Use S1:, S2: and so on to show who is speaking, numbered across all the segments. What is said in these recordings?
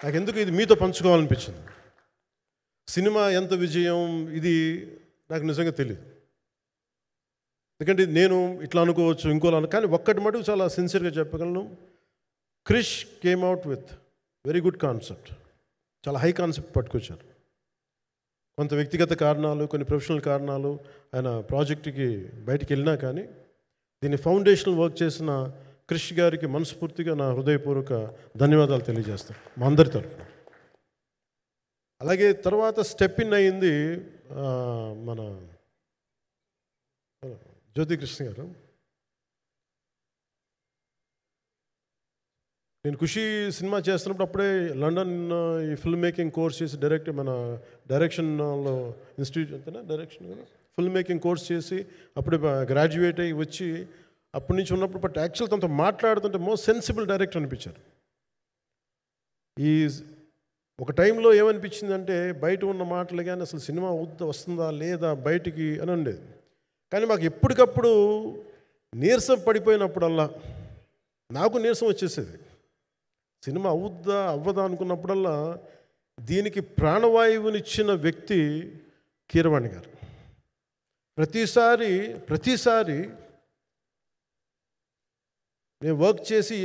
S1: నాకెందుకు ఇది మీతో పంచుకోవాలనిపించింది. సినిమా ఎంత విజయం ఇది నాకు నిజంగా తెలియదు. ఎందుకంటే నేను ఇట్లా అనుకోవచ్చు, ఇంకోలా కానీ ఒక్కటి మటుకు చాలా సిన్సియర్గా చెప్పగలను. Krish came out with very good concept. చాలా హై కాన్సెప్ట్ పట్టుకొచ్చారు. కొంత వ్యక్తిగత కారణాలు, కొన్ని ప్రొఫెషనల్ కారణాలు ఆయన ప్రాజెక్టుకి బయటికి వెళ్ళినా కానీ దీన్ని ఫౌండేషనల్ వర్క్ చేసిన క్రిష్ గారికి మనస్ఫూర్తిగా నా హృదయపూర్వక ధన్యవాదాలు తెలియజేస్తాను మా అందరి తరఫున. అలాగే తర్వాత స్టెప్ ఇన్ అయ్యింది మన జ్యోతికృష్ణ గారు. నేను ఖుషి సినిమా చేస్తున్నప్పుడు అప్పుడే లండన్ ఈ ఫిల్మ్ మేకింగ్ కోర్స్ చేసి మన డైరెక్షన్లో ఇన్స్టిట్యూట్ అంతేనా డైరెక్షన్ ఫిల్మ్ మేకింగ్ కోర్స్ చేసి అప్పుడే గ్రాడ్యుయేట్ అయ్యి వచ్చి అప్పటి నుంచి ఉన్నప్పుడు బట్ యాక్చువల్ తనతో మాట్లాడుతుంటే మోస్ట్ సెన్సిబుల్ డైరెక్టర్ అనిపించారు. ఈ ఒక టైంలో ఏమనిపించిందంటే బయట ఉన్న మాటలు కానీ అసలు సినిమా వస్తుందా లేదా బయటికి అని ఉండేది. కానీ మాకు ఎప్పటికప్పుడు నీరసం పడిపోయినప్పుడల్లా నాకు నీరసం వచ్చేసేది. సినిమా అవ్వదా అనుకున్నప్పుడల్లా దీనికి ప్రాణవాయువునిచ్చిన వ్యక్తి కీరవాణి గారు. ప్రతిసారి నేను వర్క్ చేసి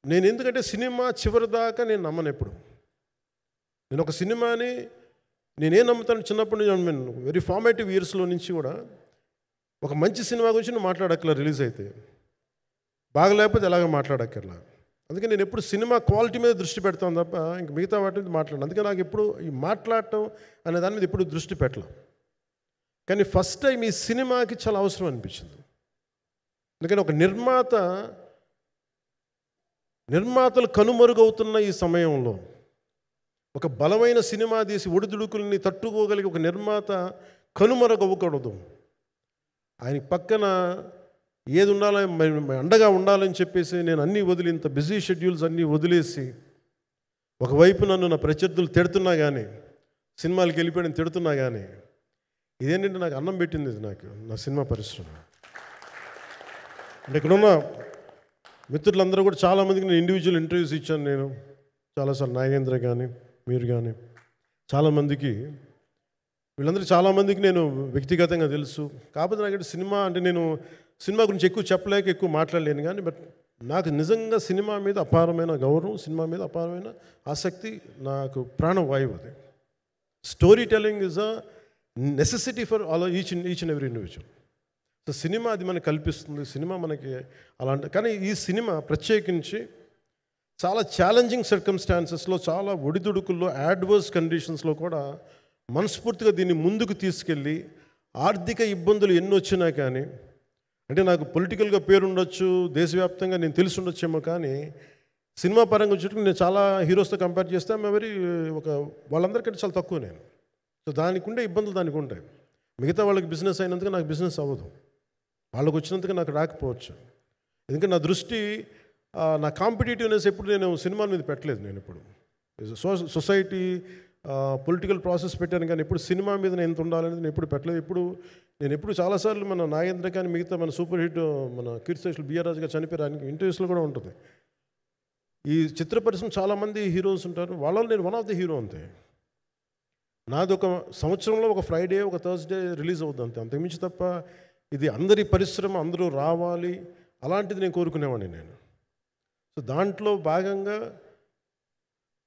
S1: నేను ఎందుకంటే సినిమా చివరిదాకా నేను నమ్మను. ఎప్పుడు నేను ఒక సినిమాని నేనేం నమ్ముతాను చిన్నప్పటి నుంచి వెరీ ఫార్మేటివ్ ఇయర్స్లో నుంచి కూడా ఒక మంచి సినిమా గురించి నువ్వు మాట్లాడక్కర్లా, రిలీజ్ అయితే బాగలేకపోతే ఎలాగ మాట్లాడక్కర్లా. అందుకే నేను ఎప్పుడు సినిమా క్వాలిటీ మీద దృష్టి పెడతాను తప్ప ఇంక మిగతా వాటి మీద మాట్లాడను. అందుకే నాకు ఎప్పుడు ఈ మాట్లాడటం అనే దాని మీద ఎప్పుడు దృష్టి పెట్టలేం. కానీ ఫస్ట్ టైం ఈ సినిమాకి చాలా అవసరం అనిపించింది. ఎందుకని ఒక నిర్మాతలు కనుమరుగవుతున్న ఈ సమయంలో ఒక బలమైన సినిమా తీసి ఒడిదుడుకుల్ని తట్టుకోగలిగి ఒక నిర్మాత కనుమరుగవ్వకూడదు. ఆయన పక్కన ఏది ఉండాలని అండగా ఉండాలని చెప్పేసి నేను అన్నీ వదిలి ఇంత బిజీ షెడ్యూల్స్ అన్నీ వదిలేసి ఒకవైపు నన్ను నా ప్రత్యర్థులు తిడుతున్నా కానీ సినిమాలకి వెళ్ళిపోయిన తిడుతున్నా కానీ ఇదేంటంటే నాకు అన్నం పెట్టింది. ఇది నాకు నా సినిమా పరిశ్రమ. అంటే ఇక్కడున్న మిత్రులందరూ కూడా చాలామందికి నేను ఇండివిజువల్ ఇంటర్వ్యూస్ ఇచ్చాను. నేను చాలాసార్లు నాగేంద్ర కానీ మీరు కానీ చాలామందికి వీళ్ళందరికీ చాలామందికి నేను వ్యక్తిగతంగా తెలుసు. కాకపోతే నాకు సినిమా అంటే నేను సినిమా గురించి ఎక్కువ చెప్పలేక ఎక్కువ మాట్లాడలేను. కానీ బట్ నాకు నిజంగా సినిమా మీద అపారమైన గౌరవం, సినిమా మీద అపారమైన ఆసక్తి, నాకు ప్రాణవాయువు అది. Story telling is a necessity for each and every individual. So cinema అది మనకు కల్పిస్తుంది. సినిమా మనకి అలాంటి కానీ ఈ సినిమా ప్రత్యేకించి చాలా ఛాలెంజింగ్ సర్కమ్స్టాన్సెస్లో, చాలా ఒడిదుడుకుల్లో, యాడ్వర్స్ కండిషన్స్లో కూడా మనస్ఫూర్తిగా దీన్ని ముందుకు తీసుకెళ్ళి ఆర్థిక ఇబ్బందులు ఎన్ని వచ్చినా కానీ అంటే నాకు పొలిటికల్గా పేరుండొచ్చు, దేశవ్యాప్తంగా నేను తెలిసి ఉండొచ్చేమో కానీ సినిమా పరంగా వచ్చేటప్పుడు నేను చాలా హీరోస్తో కంపేర్ చేస్తే వాళ్ళందరికంటే చాలా తక్కువ నేను. సో దానికి ఉండే ఇబ్బందులు దానికి ఉంటాయి. మిగతా వాళ్ళకి బిజినెస్ అయినందుకు నాకు బిజినెస్ అవ్వదు, వాళ్ళకు వచ్చినందుకు నాకు రాకపోవచ్చు. ఎందుకంటే నా దృష్టి నా కాంపిటేటివ్నెస్ ఎప్పుడు నేను సినిమాల మీద పెట్టలేదు. నేను ఇప్పుడు సొసైటీ పొలిటికల్ ప్రాసెస్ పెట్టాను కానీ ఎప్పుడు సినిమా మీద నేను ఎంత ఉండాలనేది నేను ఎప్పుడు పెట్టలేదు. నేను ఎప్పుడు చాలాసార్లు మన నాగేంద్ర కానీ మిగతా మన సూపర్ హిట్ మన కీర్తిశేషులు బిఆర్ రాజు గారు చనిపోయారు ఇంటర్వ్యూస్లో కూడా ఉంటుంది. ఈ చిత్ర పరిశ్రమ చాలామంది హీరోస్ ఉంటారు, వాళ్ళలో నేను వన్ ఆఫ్ ది హీరో అంతే. నాది ఒక సంవత్సరంలో ఒక ఫ్రైడే ఒక థర్స్డే రిలీజ్ అవుతుంది అంతే, అంతకుమించి తప్ప ఇది అందరి పరిశ్రమ అందరూ రావాలి అలాంటిది నేను కోరుకునేవాడిని నేను. సో దాంట్లో భాగంగా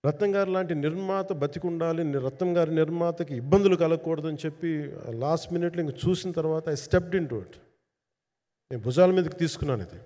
S1: రత్నం గారు లాంటి నిర్మాత బతికుండాలి, రత్నం గారి నిర్మాతకి ఇబ్బందులు కలగకూడదని చెప్పి లాస్ట్ మినిట్లో ఇంక చూసిన తర్వాత I stepped in to it. నేను భుజాల మీదకి తీసుకున్నాను ఇది.